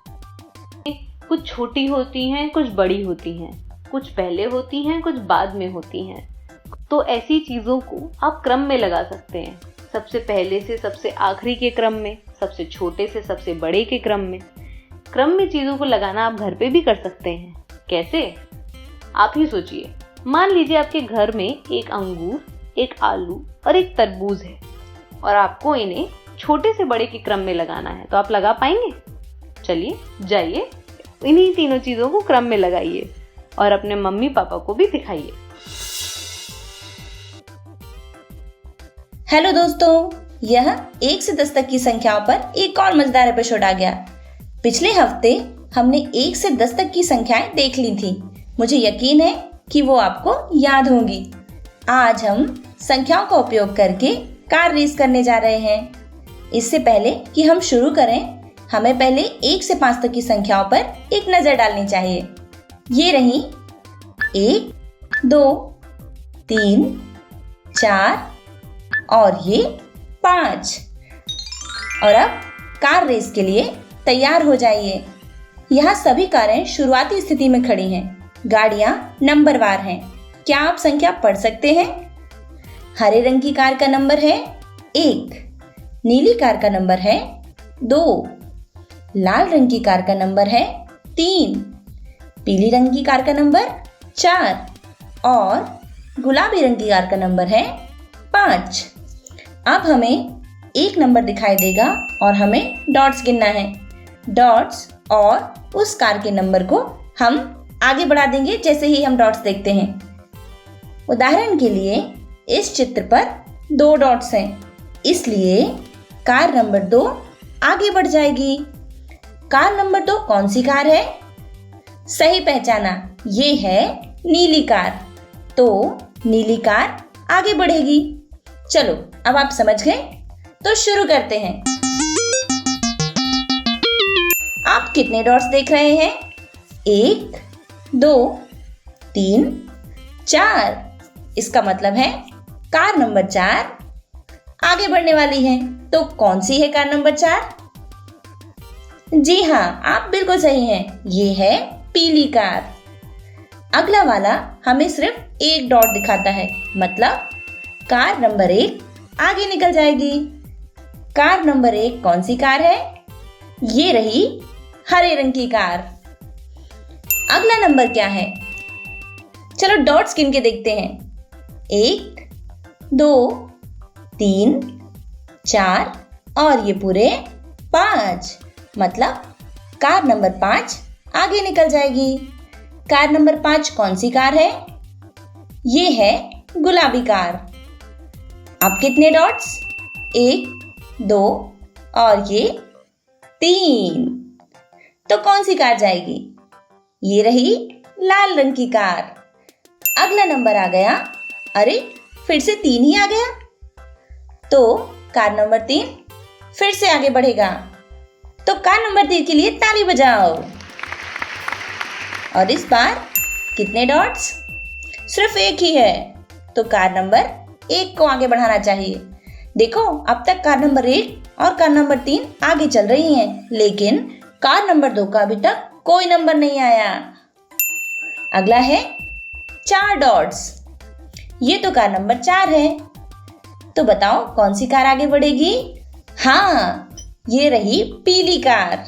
कुछ छोटी होती हैं, कुछ बड़ी होती हैं, कुछ पहले होती हैं, कुछ बाद में होती हैं। तो ऐसी चीजों को आप क्रम में लगा सकते हैं। सबसे पहले से सबसे आखिरी के क्रम में, सबसे छोटे से सबसे बड़े के क्रम में। क्रम में चीजों को लगाना आप घर पे भी कर सकते हैं। कैसे? आप ही सोचिए। मान लीजिए आपके घर में एक अंगूर, एक आलू और एक तरबूज है और आपको इन्हें छोटे से बड़े के क्रम में लगाना है, तो आप लगा पाएंगे? चलिए जाइए, इन्हीं तीनों चीजों को क्रम में लगाइए और अपने मम्मी पापा को भी दिखाइए। हेलो दोस्तों, यह 1 से 10 तक की संख्याओं पर एक और मजेदार एपिसोड आ गया। पिछले हफ्ते हमने 1 से 10 तक की संख्याएं देख ली थी। मुझे यकीन है कि वो आपको याद होंगी। आज हम संख्याओं का उपयोग करके कार रेस करने जा रहे हैं। इससे पहले कि हम शुरू करें, हमें पहले 1 से 5 तक की संख्याओं पर एक नजर डालनी चाहिए। ये रही 1, 2, 3, 4 और ये 5। और अब कार रेस के लिए तैयार हो जाइए। यहाँ सभी कारें शुरुआती स्थिति में खड़ी हैं। गाड़ियाँ नंबरवार हैं। क्या आप संख्या पढ़ सकते हैं? हरे रंग की कार का नंबर है 1, नीली कार का नंबर है 2, लाल रंग की कार का नंबर है 3, पीली रंग की कार का नंबर 4 और गुलाबी रंग की कार का नंबर है 5। अब हमें एक नंबर दिखाई देगा और हमें डॉट्स गिनना है। डॉट्स और उस कार के नंबर को हम आगे बढ़ा देंगे जैसे ही हम डॉट्स देखते हैं। उदाहरण के लिए इस चित्र पर 2 डॉट्स हैं, इसलिए कार नंबर 2 आगे बढ़ जाएगी। कार नंबर 2 कौन सी कार है? सही पहचाना, ये है नीली कार। तो नीली कार आगे बढ़ेगी। चलो अब आप समझ गए, तो शुरू करते हैं। आप कितने डॉट्स देख रहे हैं? 1, 2, 3, 4। इसका मतलब है कार नंबर 4 आगे बढ़ने वाली है। तो कौन सी है कार नंबर 4? जी हाँ, आप बिल्कुल सही हैं। ये है पीली कार। अगला वाला हमें सिर्फ एक डॉट दिखाता है, मतलब कार नंबर 1 आगे निकल जाएगी। कार नंबर 1 कौन सी कार है? ये रही हरे रंग की कार। अगला नंबर क्या है? चलो डॉट्स गिन के देखते हैं। 1, 2, 3, 4 और ये पूरे 5। मतलब कार नंबर 5 आगे निकल जाएगी। कार नंबर 5 कौन सी कार है? ये है गुलाबी कार। अब कितने डॉट्स? 1, 2 और ये 3। तो कौन सी कार जाएगी? ये रही लाल रंग की कार। अगला नंबर आ गया। अरे फिर से 3 ही आ गया। तो कार नंबर 3 फिर से आगे बढ़ेगा। तो कार नंबर 3 के लिए ताली बजाओ। और इस बार कितने डॉट्स? सिर्फ एक ही है, तो कार नंबर 1 को आगे बढ़ाना चाहिए। देखो, अब तक कार नंबर 1 और कार नंबर 3 आगे चल रही हैं, लेकिन कार नंबर 2 का अभी तक कोई नंबर नहीं आया। अगला है 4 डॉट्स। ये तो कार नंबर 4 है। तो बताओ कौन सी कार आगे बढ़ेगी? हाँ, ये रही पीली कार।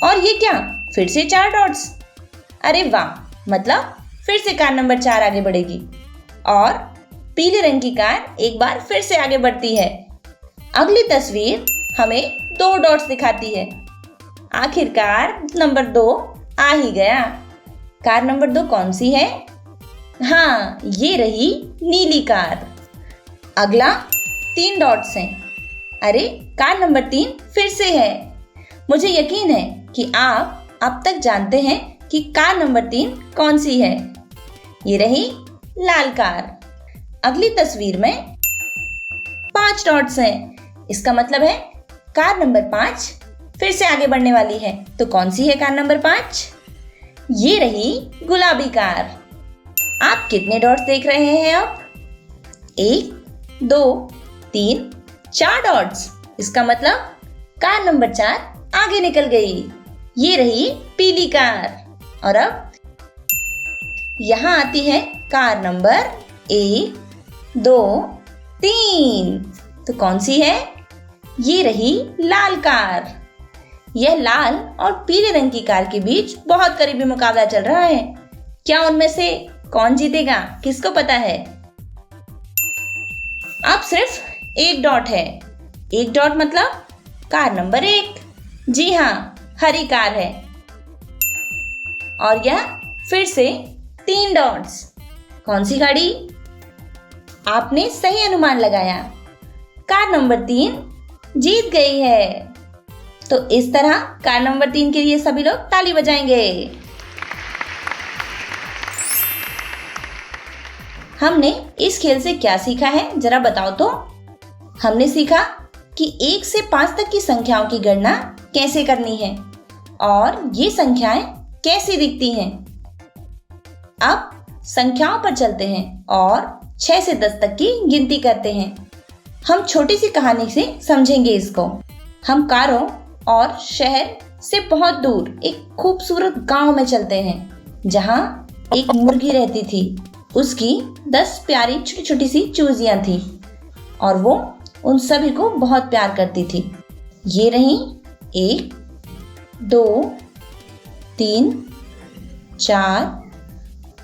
और ये क्या? फिर से 4 डॉट्स। अरे वाह, मतलब फिर से कार नंबर 4 आगे बढ़ेगी और पीले रंग की कार एक बार फिर से आगे बढ़ती है। अगली तस्वीर हमें 2 डॉट्स दिखाती है। आखिरकार नंबर 2 आ ही गया। कार नंबर 2 कौन सी है? हाँ, ये रही नीली कार। अगला 3 डॉट्स हैं। अरे, कार नंबर 3 फिर से है। मुझे यकीन है कि आप अब तक जानते हैं कि कार नंबर 3 कौन सी है। ये रही लाल कार। अगली तस्वीर में 5 डॉट्स हैं। इसका मतलब है कार नंबर 5 फिर से आगे बढ़ने वाली है। तो कौन सी है कार नंबर 5? ये रही गुलाबी कार। आप कितने डॉट्स देख रहे हैं अब? 1, 2, 3, 4 डॉट्स। इसका मतलब कार नंबर 4 आगे निकल गई। ये रही पीली कार। और अब यहाँ आती है कार नंबर 1, 2, 3। तो कौन सी है? ये रही लाल कार। यह लाल और पीले रंग की कार के बीच बहुत करीबी मुकाबला चल रहा है। क्या उनमें से कौन जीतेगा, किसको पता है? अब सिर्फ 1 डॉट है। 1 डॉट मतलब कार नंबर 1। जी हाँ, हरी कार है। और यह फिर से 3 डॉट्स। कौन सी गाड़ी? आपने सही अनुमान लगाया। कार नंबर 3 जीत गई है। तो इस तरह कार नंबर 3 के लिए सभी लोग ताली बजाएंगे। हमने इस खेल से क्या सीखा है, जरा बताओ तो। हमने सीखा कि 1 से 5 तक की संख्याओं की गणना कैसे करनी है और ये संख्याएं कैसी दिखती हैं। अब संख्याओं पर चलते हैं और 6 से 10 तक की गिनती करते हैं। हम छोटी सी कहानी से समझेंगे इसको। हम कारों और शहर से बहुत दूर एक खूबसूरत गांव में चलते हैं, जहां एक मुर्गी रहती थी। उसकी 10 प्यारी छोटी छोटी सी चूजियां थी और वो उन सभी को बहुत प्यार करती थी। ये रही 1, 2, 3, 4,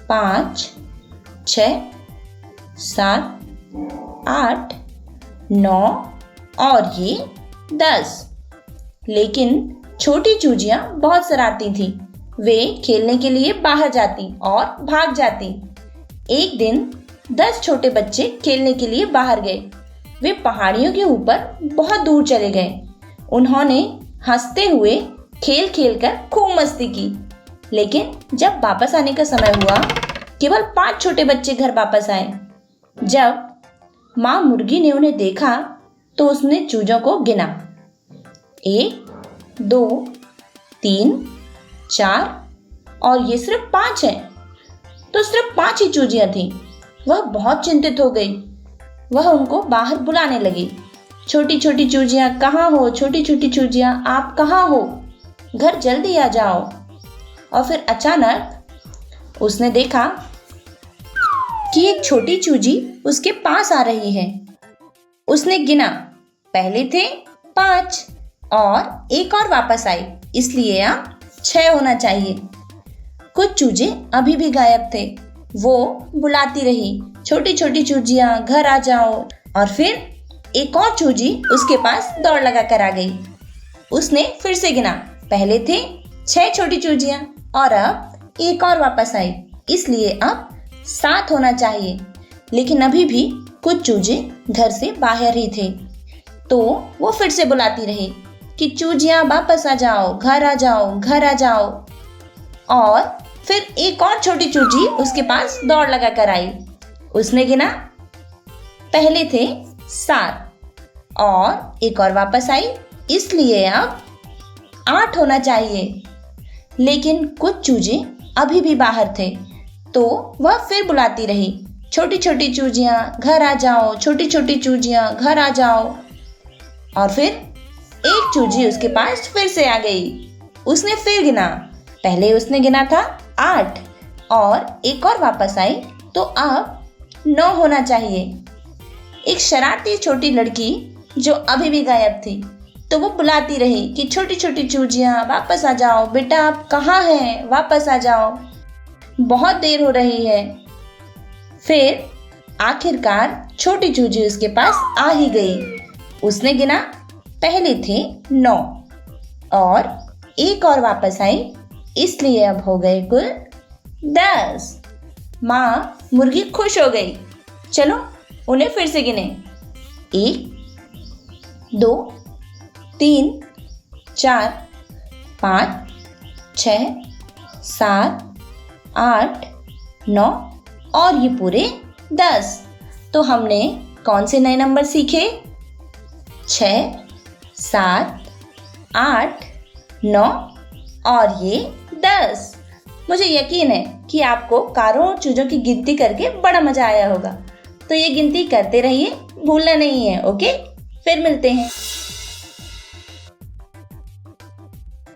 5, 6, 7, 8, 9 और ये 10। लेकिन छोटी चूजियां बहुत शरारती थीं। वे खेलने के लिए बाहर जाती और भाग जाती। एक दिन 10 छोटे बच्चे खेलने के लिए बाहर गए। वे पहाड़ियों के ऊपर बहुत दूर चले गए। उन्होंने हंसते हुए खेल खेलकर खूब मस्ती की। लेकिन जब वापस आने का समय हुआ, केवल 5 छोटे बच्चे घर वापस आए। जब माँ मुर्गी ने उन्हें देखा तो उसने चूजों को गिना। 1, 2, 3, 4 और ये सिर्फ 5 हैं। तो सिर्फ 5 ही चूजियां थीं। वह बहुत चिंतित हो गई। वह उनको बाहर बुलाने लगी। छोटी छोटी चूजियां कहाँ हो? छोटी छोटी चूजियां आप कहाँ हो? घर जल्दी आ जाओ। और फिर अचानक उसने देखा कि एक छोटी चूजी उसके पास आ रही है। उसने गिना, पहले थे 5 और एक और वापस आई, इसलिए अब 6 होना चाहिए। कुछ चूजे अभी भी गायब थे। वो बुलाती रही, छोटी छोटी चूजियां घर आ जाओ। और फिर एक और चूजी उसके पास दौड़ लगा कर आ गई। उसने फिर से गिना, पहले थे 6 छोटी चूजियां और अब एक और वापस आई, इसलिए अब 7 होना चाहिए। लेकिन अभी भी कुछ चूजे घर से बाहर ही थे। तो वो फिर से बुलाती रही कि चूजियां वापस आ जाओ, घर आ जाओ, घर आ जाओ। और फिर एक और छोटी चूजी उसके पास दौड़ लगा कर आई। उसने गिना, पहले थे 7 और एक और वापस आई, इसलिए अब 8 होना चाहिए। लेकिन कुछ चूजे अभी भी बाहर थे, तो वह फिर बुलाती रही, छोटी छोटी चूजियां घर आ जाओ, छोटी छोटी चूजियां घर आ जाओ। और फिर एक चूजी उसके पास फिर से आ गई। उसने फिर गिना, पहले उसने गिना था 8 और एक और वापस आई, तो अब 9 होना चाहिए। एक शरारती छोटी लड़की जो अभी भी गायब थी, तो वो बुलाती रही कि छोटी छोटी चूजियां वापस आ जाओ, बेटा आप कहाँ हैं, वापस आ जाओ, बहुत देर हो रही है। फिर आखिरकार छोटी चूजी उसके पास आ ही गई। उसने गिना, पहले थे 9 और एक और वापस आई, इसलिए अब हो गए कुल 10। माँ मुर्गी खुश हो गई। चलो उन्हें फिर से गिने, 1 2 3 4 5 6 7 8 9 और ये पूरे 10। तो हमने कौन से नए नंबर सीखे? 6 7 8 9 और ये 10। मुझे यकीन है कि आपको कारों और चूजों की गिनती करके बड़ा मजा आया होगा। तो ये गिनती करते रहिए, भूलना नहीं है। ओके, फिर मिलते हैं।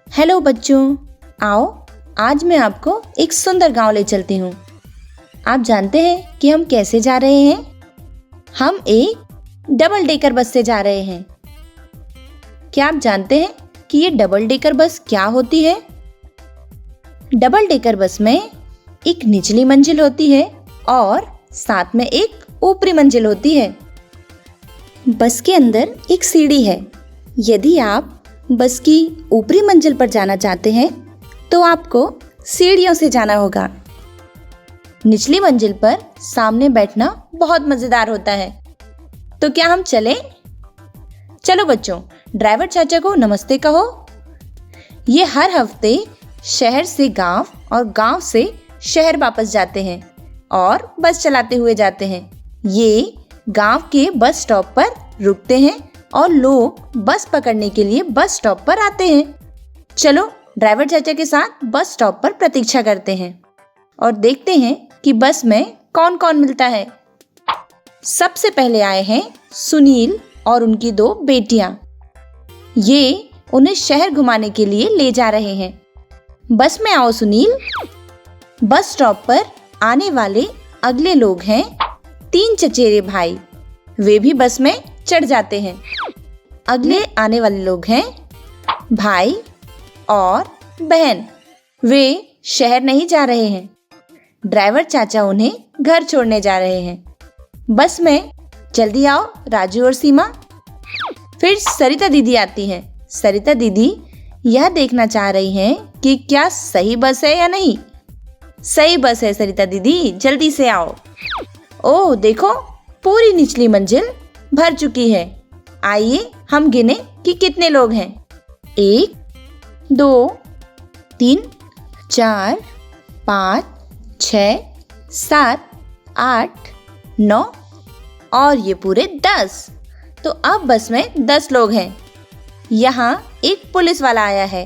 हेलो बच्चों, आओ आज मैं आपको एक सुंदर गांव ले चलती हूँ। आप जानते हैं कि हम कैसे जा रहे हैं? हम एक डबल डेकर बस से जा रहे हैं। क्या आप जानते हैं कि ये डबल डेकर बस क्या होती है? डबल डेकर बस में एक निचली मंजिल होती है और साथ में एक ऊपरी मंजिल होती है। बस के अंदर एक सीढ़ी है। यदि आप बस की ऊपरी मंजिल पर जाना चाहते हैं तो आपको सीढ़ियों से जाना होगा। निचली मंजिल पर सामने बैठना बहुत मजेदार होता है। तो क्या हम चलें? चलो बच्चों, ड्राइवर चाचा को नमस्ते कहो। ये हर हफ्ते शहर से गांव और गांव से शहर वापस जाते हैं और बस चलाते हुए जाते हैं। ये गांव के बस स्टॉप पर रुकते हैं और लोग बस पकड़ने के लिए बस स्टॉप पर आते हैं। चलो ड्राइवर चाचा के साथ बस स्टॉप पर प्रतीक्षा करते हैं और देखते हैं कि बस में कौन कौन मिलता है। सबसे पहले आए हैं सुनील और उनकी 2 बेटियां। ये उन्हें शहर घुमाने के लिए ले जा रहे हैं। बस में आओ सुनील। बस स्टॉप पर आने वाले अगले लोग हैं 3 चचेरे भाई। वे भी बस में चढ़ जाते हैं। अगले आने वाले लोग हैं भाई और बहन। वे शहर नहीं जा रहे हैं। ड्राइवर चाचा उन्हें घर छोड़ने जा रहे हैं। बस में जल्दी आओ राजू और सीमा। फिर सरिता दीदी आती हैं। सरिता दीदी यह देखना चाह रही हैं कि क्या सही बस है या नहीं। सही बस है सरिता दीदी, जल्दी से आओ। ओह देखो, पूरी निचली मंजिल भर चुकी है। आइए हम गिने कि कितने लोग हैं। 1 2 3 4 5 6 7 8 9 और ये पूरे 10। तो अब बस में 10 लोग हैं। यहाँ एक पुलिस वाला आया है,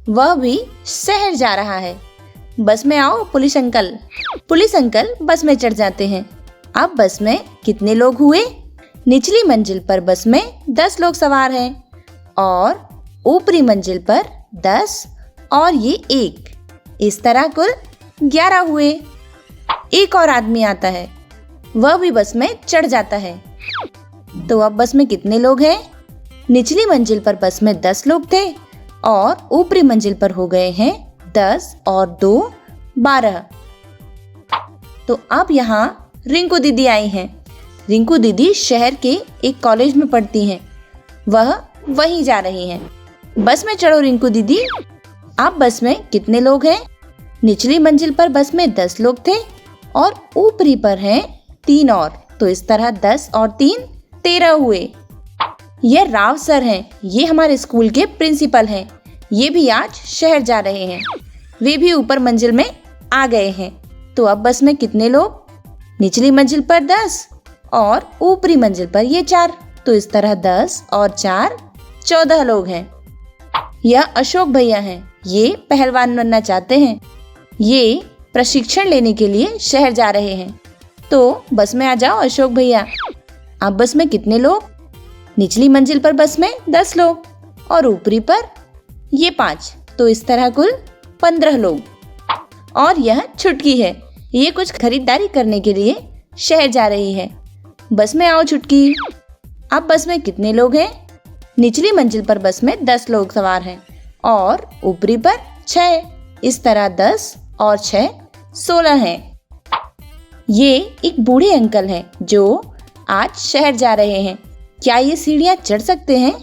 वह भी शहर जा रहा है। बस में आओ पुलिस अंकल। पुलिस अंकल बस में चढ़ जाते हैं। अब बस में कितने लोग हुए? निचली मंजिल पर बस में 10 लोग सवार हैं और ऊपरी मंजिल पर 10 और ये 1। इस तरह कुल 11 हुए। एक और आदमी आता है, वह भी बस में चढ़ जाता है। तो अब बस में कितने लोग हैं? निचली मंजिल पर बस में 10 लोग थे और ऊपरी मंजिल पर हो गए हैं 10 और 2 12। तो अब यहाँ रिंकू दीदी आई हैं। रिंकू दीदी शहर के एक कॉलेज में पढ़ती हैं। वह वहीं जा रही हैं। बस में चढ़ो रिंकू दीदी। अब बस में कितने लोग हैं? निचली मंजिल पर बस में 10 लोग थे और ऊपरी पर हैं 3 और। तो इस तरह 10 और 3 13 हुए। ये राव सर हैं, ये हमारे स्कूल के प्रिंसिपल हैं। ये भी आज शहर जा रहे हैं। वे भी ऊपर मंजिल में आ गए हैं। तो अब बस में कितने लोग? निचली मंजिल पर 10 और ऊपरी मंजिल पर ये 4। तो तो इस तरह 10 और 4 14 लोग हैं। यह अशोक भैया हैं। ये पहलवान बनना चाहते हैं। ये प्रशिक्षण लेने के लिए शहर जा रहे हैं। तो बस में आ जाओ अशोक भैया। आप बस में कितने लोग? निचली मंजिल पर बस में 10 लोग और ऊपरी पर ये 5, तो इस तरह कुल 15 लोग। और यह छुटकी है। ये कुछ खरीदारी करने के लिए शहर जा रही है। बस में आओ छुटकी। आप बस में कितने लोग हैं? निचली मंजिल पर बस में 10 लोग सवार हैं और ऊपरी पर 6, इस तरह 10 और 6 16 हैं। ये एक बूढ़े अंकल हैं जो आज शहर जा रहे हैं। क्या ये सीढ़ियाँ चढ़ सकते हैं?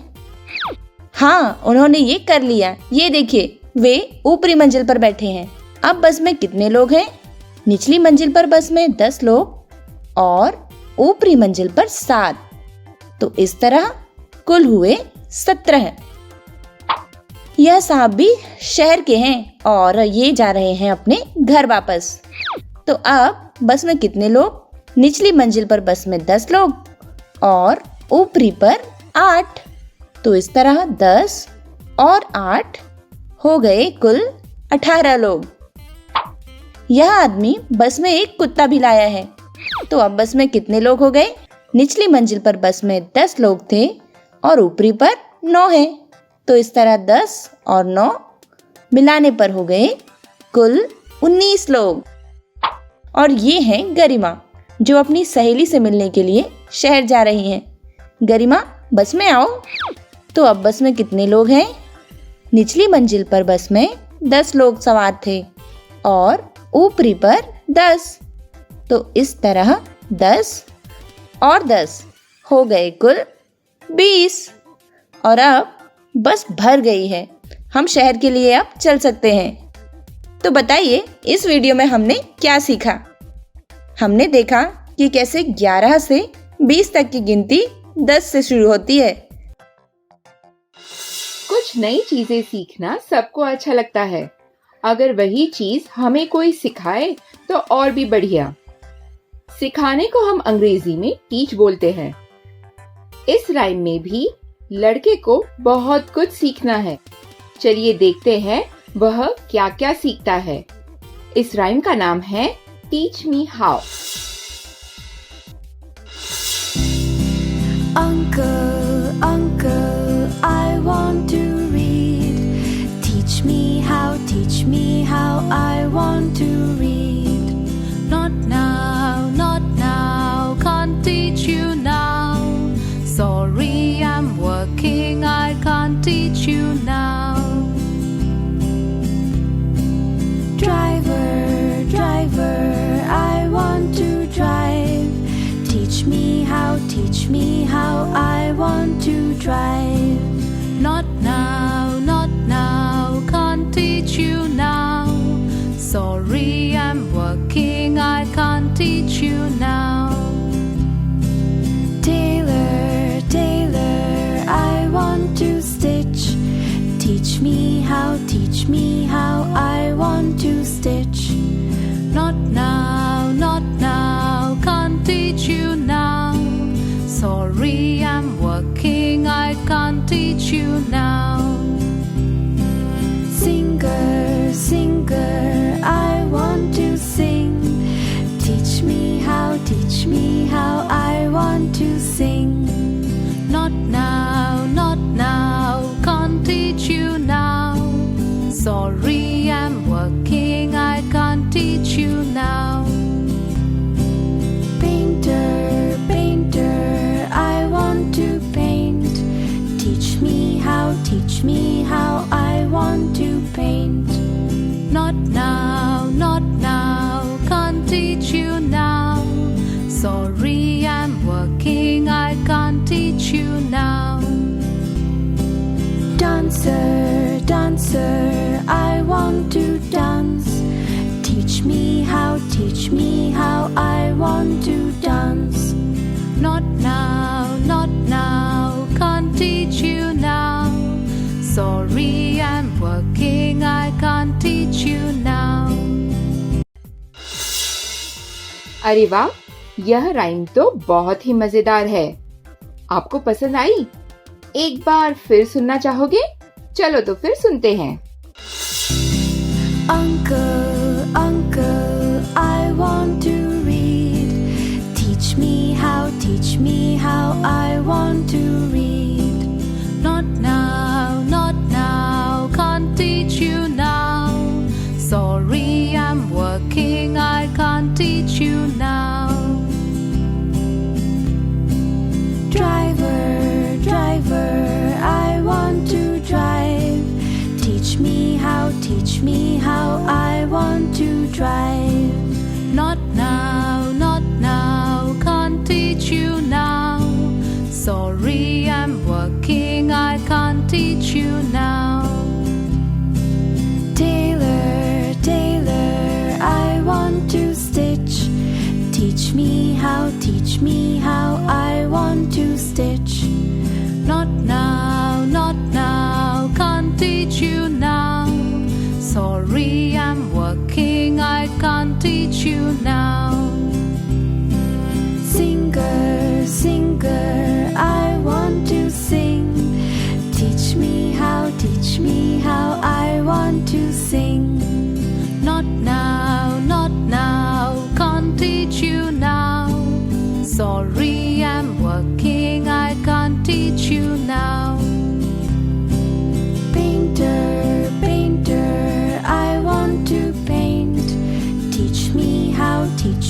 हाँ, उन्होंने ये कर लिया। ये देखिए, वे ऊपरी मंजिल पर बैठे हैं। अब बस में कितने लोग हैं? निचली मंजिल पर बस में 10 लोग और ऊपरी मंजिल पर 7, तो इस तरह कुल हुए 17। यह साहब भी शहर के हैं और ये जा रहे हैं अपने घर वापस। तो अब बस में कितने लोग? निचली मंजिल पर बस में 10 लोग और ऊपरी पर 8, तो इस तरह 10 और 8 हो गए कुल 18 लोग। यह आदमी बस में एक कुत्ता भी लाया है। तो अब बस में कितने लोग हो गए? निचली मंजिल पर बस में 10 लोग थे और ऊपरी पर 9 है, तो इस तरह 10 और 9 मिलाने पर हो गए कुल 19 लोग। और ये हैं गरिमा, जो अपनी सहेली से मिलने के लिए शहर जा रही हैं। गरिमा, बस में आओ। तो अब बस में कितने लोग हैं? निचली मंजिल पर बस में 10 लोग सवार थे और ऊपरी पर 10, तो इस तरह 10 और 10 हो गए कुल 20। और अब बस भर गई है। हम शहर के लिए अब चल सकते हैं। तो बताइए, इस वीडियो में हमने क्या सीखा? हमने देखा कि कैसे 11 से 20 तक की गिनती 10 से शुरू होती है। कुछ नई चीजें सीखना सबको अच्छा लगता है। अगर वही चीज हमें कोई सिखाए तो और भी बढ़िया। सिखाने को हम अंग्रेजी में टीच बोलते हैं। इस राइम में भी लड़के को बहुत कुछ सीखना है। चलिए देखते हैं वह क्या क्या सीखता है। इस राइम का नाम है teach me how. Uncle, uncle, I want to read. Teach me how I want to read. Not now, can't teach you now. Sorry, I'm working, I can't teach you now. Driver, I want to drive. Teach me how I want to drive. Not now, can't teach you now. Sorry, I'm working, I can't teach you now. Tailor, I want to stitch. Teach me how I want to stitch. Not now, can't teach you now. Sorry, I'm working, I can't teach you now. Singer, I want to sing. Teach me how I want to sing. Not now, can't teach you now. Sorry, I'm working, I can't teach you now. Painter, I want to paint. Teach me how I want to paint. Not now, can't teach you now. Sorry, I'm working, I can't teach you now. Dancer, I want to dance. Teach me how I want to dance. Not now, can't teach you now. Sorry, I'm working, I can't teach you now. अरे वाह, यह rhyme तो बहुत ही मजेदार है। आपको पसंद आई? एक बार फिर सुनना चाहोगे? चलो तो फिर सुनते हैं। Uncle, uncle, I want to read. Teach me how I want to read. Not now, can't teach you now. Sorry, I'm working, I can't teach you now. Driver, I want to drive. Teach me how I want to drive. Not now, can't teach you now. Sorry, I'm working, I can't teach you now. Tailor, I want to stitch. Teach me how I want to stitch. Not now, can't teach you now. Sorry, I'm working, I can't teach you now. Singer, I want to sing. Teach me how I want to sing. Not now, can't teach you now. Sorry, I'm working, I can't teach you now. Painter, I want to paint. Teach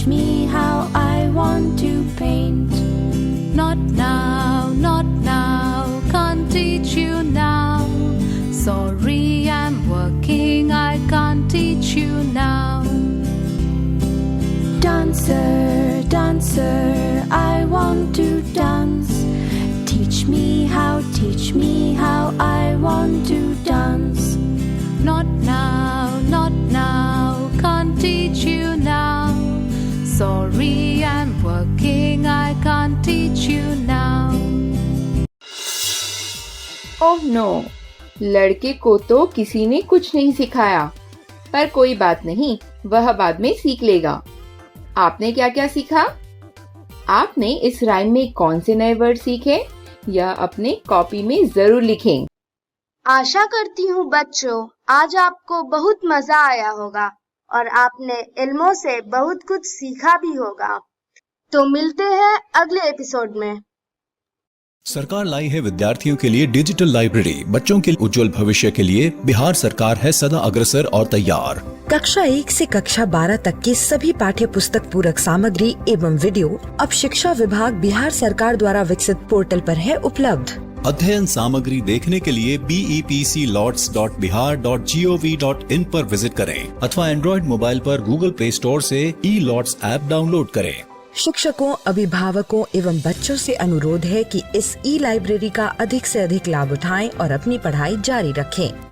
me how I want to paint. Not now, can't teach you now. Sorry, I'm working, I can't teach you now. Dancer, I want to dance. Teach me how I want to dance. Not now, can't teach you now. Sorry, I'm working, I can't teach you now. Oh no, लड़के को तो किसी ने कुछ नहीं सिखाया, पर कोई बात नहीं, वह बाद में सीख लेगा। आपने क्या क्या सीखा? आपने इस राइम में कौन से नए वर्ड सीखे? यह अपने कॉपी में जरूर लिखें। आशा करती हूँ बच्चों, आज आपको बहुत मजा आया होगा और आपने इल्मों से बहुत कुछ सीखा भी होगा। तो मिलते हैं अगले एपिसोड में। सरकार लाई है विद्यार्थियों के लिए डिजिटल लाइब्रेरी। बच्चों के उज्जवल भविष्य के लिए बिहार सरकार है सदा अग्रसर और तैयार। कक्षा 1 से कक्षा 12 तक की सभी पाठ्य पुस्तक पूरक सामग्री एवं वीडियो अब शिक्षा विभाग बिहार सरकार द्वारा विकसित पोर्टल पर है उपलब्ध। अध्ययन सामग्री देखने के लिए BEPCLOTS.bihar.gov.in पर विजिट करें अथवा एंड्रॉइड मोबाइल पर गूगल प्ले स्टोर से E-LOTS ऐप डाउनलोड करें। शिक्षकों, अभिभावकों एवं बच्चों से अनुरोध है कि इस ई लाइब्रेरी का अधिक से अधिक लाभ उठाएं और अपनी पढ़ाई जारी रखें।